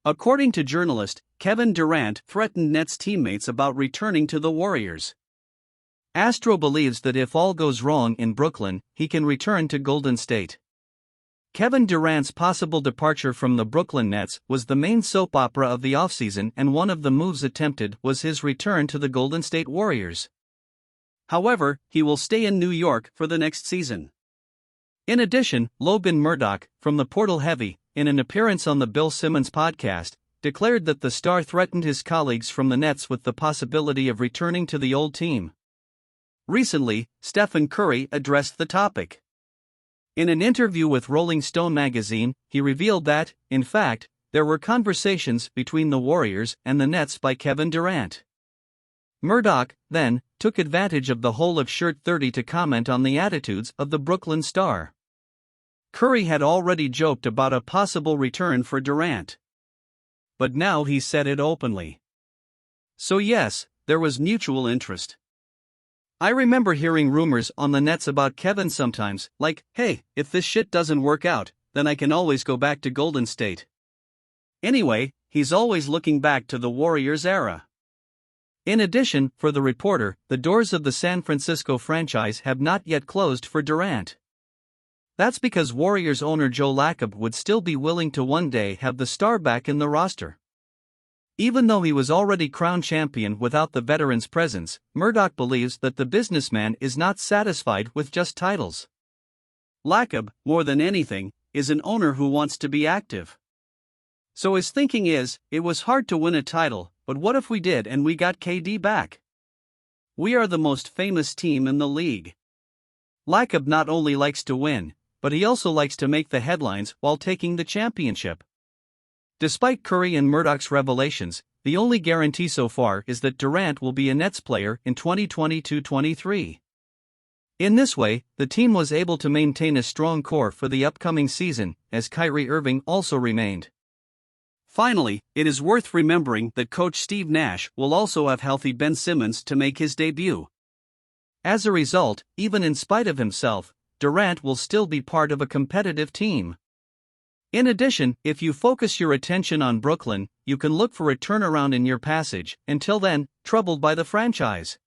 According to journalist Kevin Durant threatened Nets teammates about returning to the Warriors. Astro believes that if all goes wrong in Brooklyn, he can return to Golden State. Kevin Durant's possible departure from the Brooklyn Nets was the main soap opera of the offseason, and one of the moves attempted was his return to the Golden State Warriors. However, he will stay in New York for the next season. In addition, Logan Murdoch, from the Portal Heavy, in an appearance on the Bill Simmons podcast, declared that the star threatened his colleagues from the Nets with the possibility of returning to the old team. Recently, Stephen Curry addressed the topic. In an interview with Rolling Stone magazine, he revealed that, in fact, there were conversations between the Warriors and the Nets by Kevin Durant. Murdoch, then, took advantage of the hole of shirt 30 to comment on the attitudes of the Brooklyn star. Curry had already joked about a possible return for Durant. But now he said it openly. So yes, there was mutual interest. I remember hearing rumors on the Nets about Kevin sometimes, like, hey, if this shit doesn't work out, then I can always go back to Golden State. Anyway, he's always looking back to the Warriors era. In addition, for the reporter, the doors of the San Francisco franchise have not yet closed for Durant. That's because Warriors owner Joe Lacob would still be willing to one day have the star back in the roster. Even though he was already crowned champion without the veteran's presence, Murdoch believes that the businessman is not satisfied with just titles. Lacob, more than anything, is an owner who wants to be active. So his thinking is, it was hard to win a title, but what if we did and we got KD back? We are the most famous team in the league. Lacob not only likes to win, but he also likes to make the headlines while taking the championship. Despite Curry and Murdoch's revelations, the only guarantee so far is that Durant will be a Nets player in 2022-23. In this way, the team was able to maintain a strong core for the upcoming season, as Kyrie Irving also remained. Finally, it is worth remembering that coach Steve Nash will also have healthy Ben Simmons to make his debut. As a result, even in spite of himself, Durant will still be part of a competitive team. In addition, if you focus your attention on Brooklyn, you can look for a turnaround in your passage. Until then, troubled by the franchise.